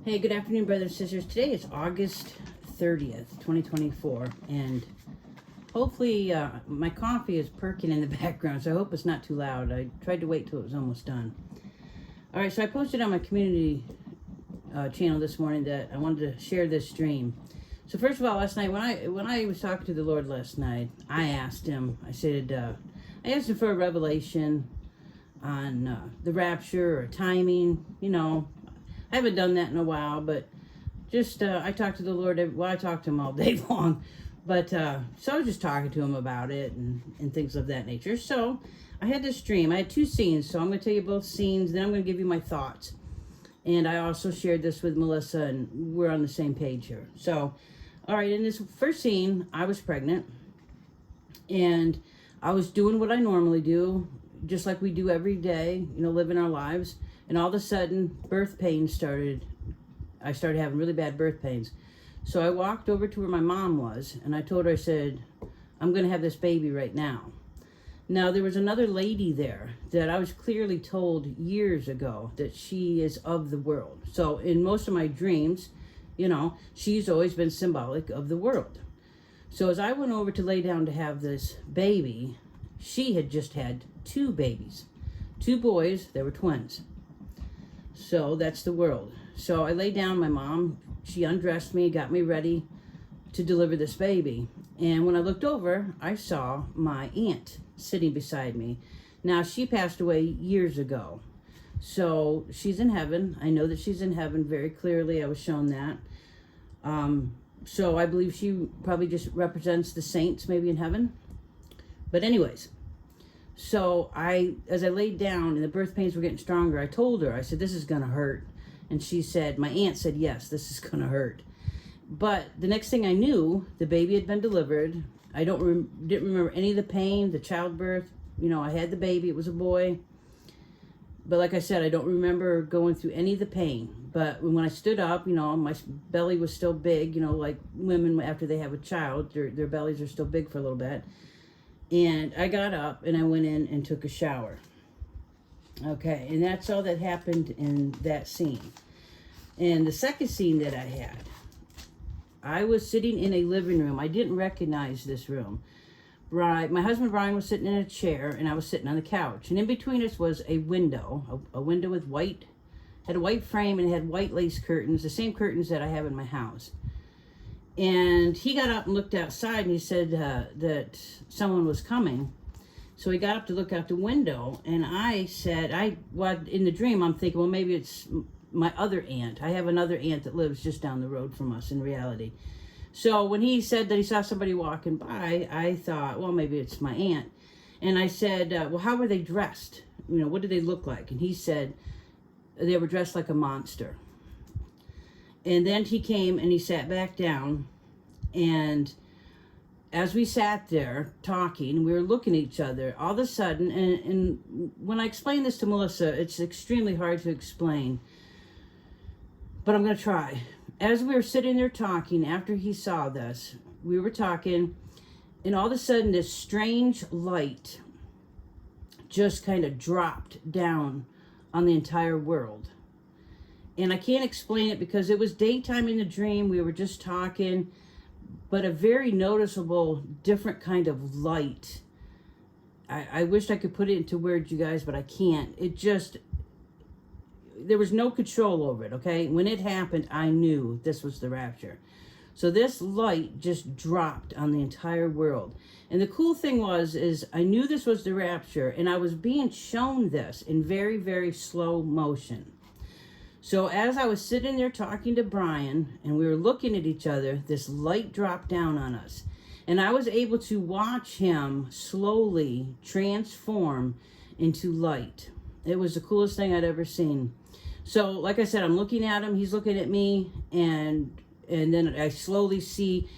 Hey, good afternoon, brothers and sisters. Today is August 30th, 2024, and hopefully my coffee is perking in the background, so I hope it's not too loud. I tried to wait till it was almost done. All right, so I posted on my community channel this morning that I wanted to share this dream. So first of all, last night, when I was talking to the Lord last night, I asked him, I asked him for a revelation on the rapture or timing, I haven't done that in a while, but just I talked to the Lord. I talked to him all day long, but so I was just talking to him about it and things of that nature. So I had this dream. I had two scenes, so I'm going to tell you both scenes. Then I'm going to give you my thoughts, and I also shared this with Melissa, and we're on the same page here. So, all right, in this first scene, I was pregnant, and I was doing what I normally do, just like we do every day, living our lives. And all of a sudden, birth pains started. I started having really bad birth pains. So I walked over to where my mom was, and I told her, I said, I'm going to have this baby right now. Now, there was another lady there that I was clearly told years ago that she is of the world. So in most of my dreams, she's always been symbolic of the world. So as I went over to lay down to have this baby, she had just had two babies. Two boys, they were twins. So that's the world. So I laid down, my mom, she undressed me, got me ready to deliver this baby. And when I looked over, I saw my aunt sitting beside me. Now, she passed away years ago. So she's in heaven. I know that she's in heaven very clearly. I was shown that. So I believe she probably just represents the saints maybe in heaven. But anyways, so as I laid down and the birth pains were getting stronger, I told her, I said, this is going to hurt. And she said, my aunt said, yes, this is going to hurt. But the next thing I knew, the baby had been delivered. I didn't remember any of the pain, the childbirth. I had the baby. It was a boy. But like I said, I don't remember going through any of the pain. But when I stood up, my belly was still big, like women after they have a child, their bellies are still big for a little bit. And I got up and I went in and took a shower. Okay, and that's all that happened in that scene. And the second scene that I was sitting in a living room. I didn't recognize this room. My husband Brian was sitting in a chair and I was sitting on the couch. And in between us was a window, a window with had a white frame and it had white lace curtains, the same curtains that I have in my house. And he got up and looked outside and he said that someone was coming. So he got up to look out the window and I said, in the dream, I'm thinking, well, maybe it's my other aunt. I have another aunt that lives just down the road from us in reality. So when he said that he saw somebody walking by, I thought, well, maybe it's my aunt. And I said, well, how were they dressed? What did they look like? And he said they were dressed like a monster. And then he came and he sat back down, and as we sat there talking, we were looking at each other, all of a sudden, and when I explain this to Melissa, it's extremely hard to explain, but I'm going to try. As we were sitting there talking, after he saw this, we were talking, and all of a sudden this strange light just kind of dropped down on the entire world. And I can't explain it because it was daytime in the dream. We were just talking, but a very noticeable, different kind of light. I wish I could put it into words, you guys, but I can't. There was no control over it, okay? When it happened, I knew this was the rapture. So this light just dropped on the entire world. And the cool thing is I knew this was the rapture, and I was being shown this in very, very slow motion. So as I was sitting there talking to Brian and we were looking at each other, this light dropped down on us. And I was able to watch him slowly transform into light. It was the coolest thing I'd ever seen. So like I said, I'm looking at him, he's looking at me, and then I slowly see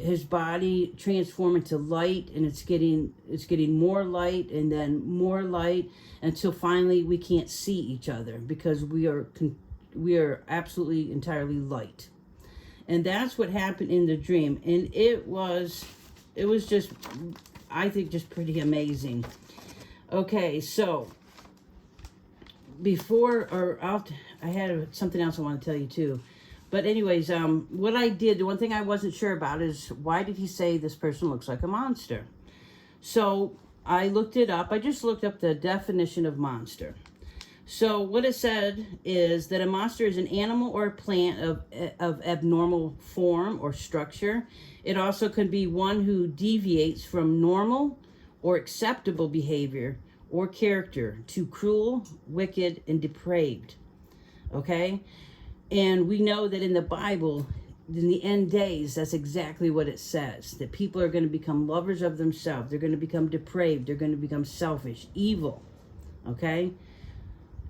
his body transform into light, and it's getting more light and then more light until finally we can't see each other because we are absolutely entirely light. And that's what happened in the dream, and it was just, I think, just pretty amazing. Okay, so I had something else I want to tell you too. But anyways, what I did, the one thing I wasn't sure about is why did he say this person looks like a monster? So I looked it up. I just looked up the definition of monster. So what it said is that a monster is an animal or a plant of abnormal form or structure. It also can be one who deviates from normal or acceptable behavior or character to cruel, wicked, and depraved. Okay? And we know that in the Bible, in the end days, that's exactly what it says. That people are going to become lovers of themselves. They're going to become depraved. They're going to become selfish, evil. Okay?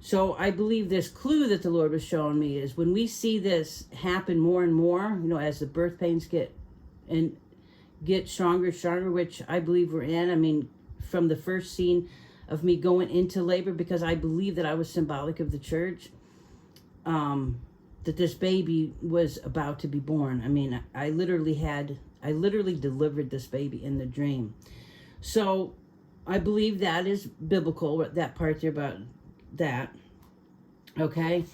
So I believe this clue that the Lord was showing me is when we see this happen more and more, as the birth pains get stronger, which I believe we're in. I mean, from the first scene of me going into labor, because I believe that I was symbolic of the church, that this baby was about to be born. I mean, I literally delivered this baby in the dream. So I believe that is biblical, that part there about that. Okay,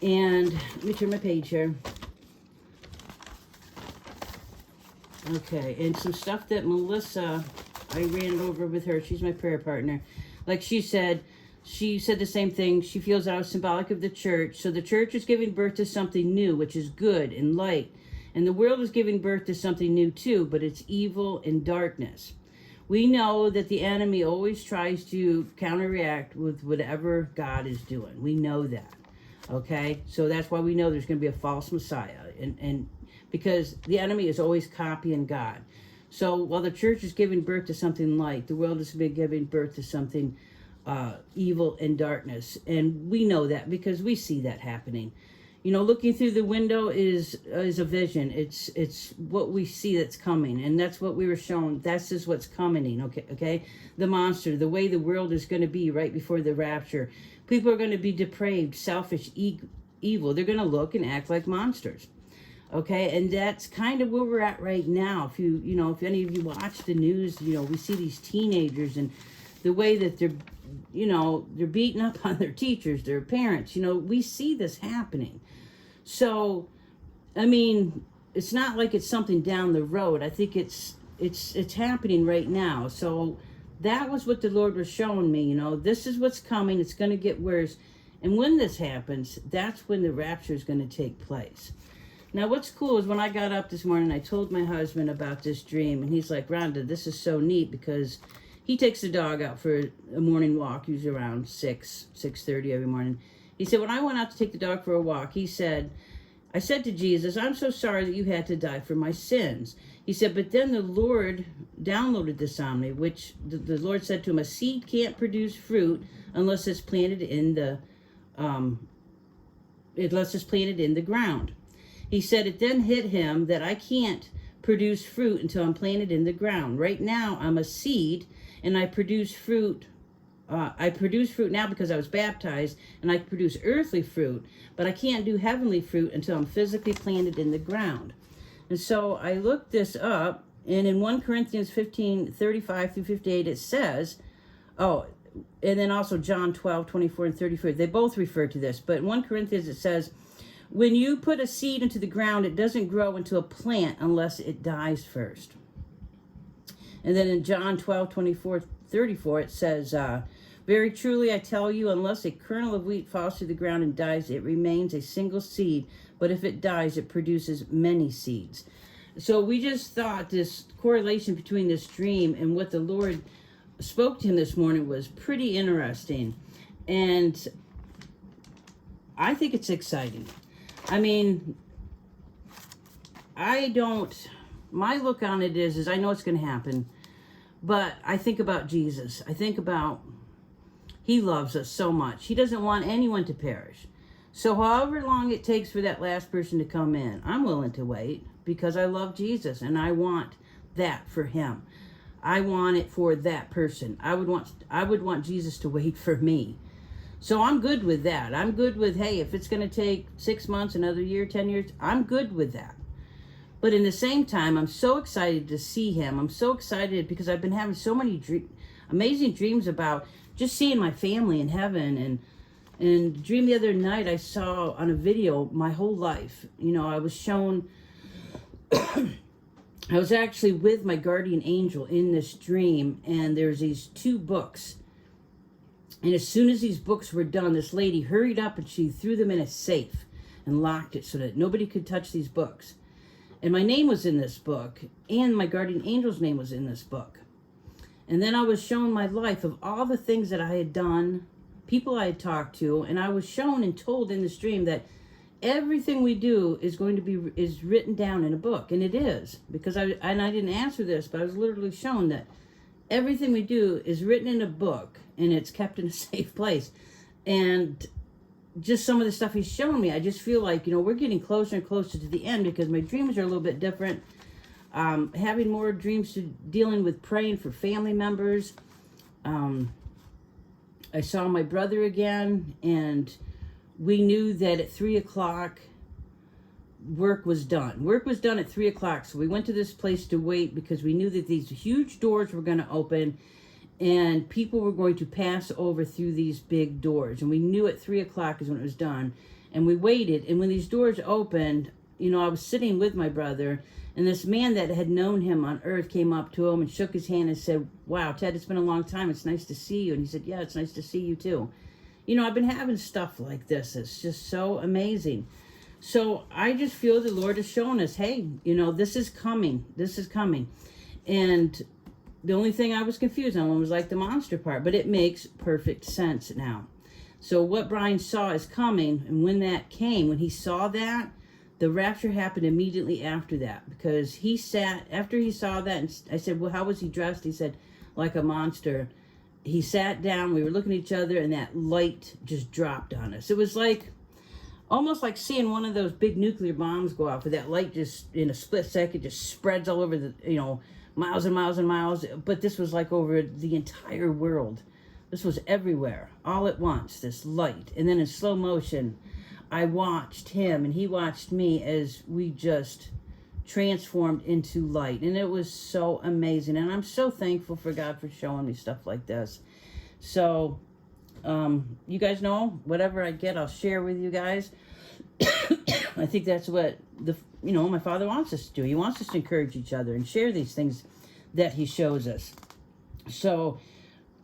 and let me turn my page here. Okay, and some stuff that Melissa, I ran over with her. She's my prayer partner. Like she said the same thing. She feels that I was symbolic of the church. So the church is giving birth to something new, which is good and light. And the world is giving birth to something new too, but it's evil and darkness. We know that the enemy always tries to counteract with whatever God is doing. We know that. Okay? So that's why we know there's going to be a false Messiah. And because the enemy is always copying God. So while the church is giving birth to something light, the world has been giving birth to something evil and darkness. And we know that because we see that happening. Looking through the window is a vision. It's what we see that's coming, and that's what we were shown. That's just what's coming. Okay. The monster, the way the world is going to be right before the rapture. People are going to be depraved, selfish, evil. They're going to look and act like monsters. Okay, and that's kind of where we're at right now. If any of you watch the news, we see these teenagers and the way that they're beating up on their teachers, their parents. We see this happening. So, I mean, it's not like it's something down the road. I think it's happening right now. So that was what the Lord was showing me. This is what's coming. It's going to get worse. And when this happens, that's when the rapture is going to take place. Now, what's cool is when I got up this morning, I told my husband about this dream, and he's like, Rhonda, this is so neat, because he takes the dog out for a morning walk, usually around 6:30 every morning. He said, when I went out to take the dog for a walk, I said to Jesus, I'm so sorry that you had to die for my sins. He said, but then the Lord downloaded this on me, which the Lord said to him, a seed can't produce fruit unless it's planted in the ground. He said it then hit him that I can't produce fruit until I'm planted in the ground. Right now, I'm a seed, and I produce fruit. I produce fruit now because I was baptized, and I produce earthly fruit, but I can't do heavenly fruit until I'm physically planted in the ground. And so I looked this up, and in 1 Corinthians 15:35 through 58, it says, and then also John 12:24 and 34, they both refer to this, but in 1 Corinthians it says, when you put a seed into the ground, it doesn't grow into a plant unless it dies first. And then in John 12:24-34, it says, very truly I tell you, unless a kernel of wheat falls to the ground and dies, it remains a single seed. But if it dies, it produces many seeds. So we just thought this correlation between this dream and what the Lord spoke to him this morning was pretty interesting. And I think it's exciting. I mean, my look on it is I know it's going to happen, but I think about Jesus. I think about he loves us so much. He doesn't want anyone to perish. So however long it takes for that last person to come in, I'm willing to wait because I love Jesus and I want that for him. I want it for that person. I would want Jesus to wait for me. So I'm good with that. I'm good with, hey, if it's going to take 6 months, another year, 10 years, I'm good with that. But in the same time, I'm so excited to see him. I'm so excited because I've been having so many amazing dreams about just seeing my family in heaven And the dream the other night, I saw on a video my whole life. You know, I was shown, I was actually with my guardian angel in this dream, and there's these 2 books. And as soon as these books were done, this lady hurried up and she threw them in a safe and locked it so that nobody could touch these books. And my name was in this book, and my guardian angel's name was in this book. And then I was shown my life of all the things that I had done, people I had talked to, and I was shown and told in this dream that everything we do is written down in a book. And it is, because I didn't answer this, but I was literally shown that everything we do is written in a book, and it's kept in a safe place. And just some of the stuff he's shown me, I just feel like, you know, we're getting closer and closer to the end, because my dreams are a little bit different. Having more dreams to dealing with praying for family members. I saw my brother again, and we knew that at 3 o'clock work was done. Work was done at 3 o'clock, so we went to this place to wait because we knew that these huge doors were going to open and people were going to pass over through these big doors. And we knew at 3 o'clock is when it was done. And we waited, and when these doors opened, you know, I was sitting with my brother, and this man that had known him on earth came up to him and shook his hand and said, "Wow, Ted, it's been a long time. It's nice to see you." And he said, "Yeah, it's nice to see you too." You know, I've been having stuff like this. It's just so amazing. So I just feel the Lord has shown us, hey, you know, this is coming. This is coming. And the only thing I was confused on was like the monster part, but it makes perfect sense now. So what Brian saw is coming, and when that came, when he saw that, the rapture happened immediately after that, because he sat, after he saw that, and I said, "Well, how was he dressed?" He said, "Like a monster." He sat down, we were looking at each other, and that light just dropped on us. It was like, almost like seeing one of those big nuclear bombs go off, where that light just, in a split second, just spreads all over the, you know, miles and miles and miles. But this was like over the entire world. This was everywhere, all at once, this light. And then in slow motion, I watched him and he watched me as we just transformed into light. And it was so amazing. And I'm so thankful for God for showing me stuff like this. So, you guys know, whatever I get, I'll share with you guys. I think that's what my Father wants us to do. He wants us to encourage each other and share these things that he shows us. So,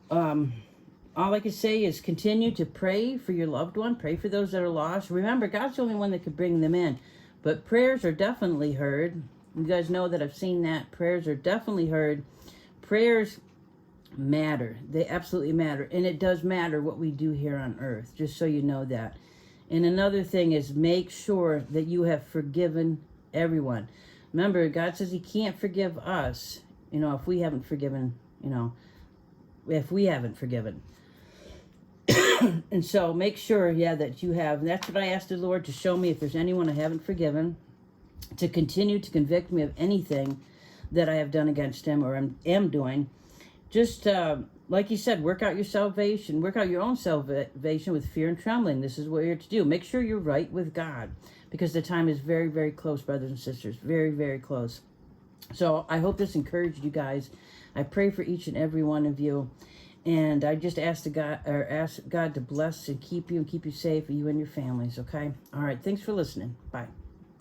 all I can say is continue to pray for your loved one. Pray for those that are lost. Remember, God's the only one that could bring them in. But prayers are definitely heard. You guys know that I've seen that. Prayers are definitely heard. Prayers matter. They absolutely matter. And it does matter what we do here on earth, just so you know that. And another thing is, make sure that you have forgiven everyone. Remember, God says he can't forgive us, if we haven't forgiven, if we haven't forgiven. And so make sure, that you have. And that's what I asked the Lord to show me, if there's anyone I haven't forgiven, to continue to convict me of anything that I have done against him or am doing. Just like he said, work out your salvation, work out your own salvation with fear and trembling. This is what you're to do. Make sure you're right with God, because the time is very, very close, brothers and sisters. Very, very close. So I hope this encouraged you guys. I pray for each and every one of you. And I just ask God to bless and keep you safe, you and your families, okay? All right, thanks for listening. Bye.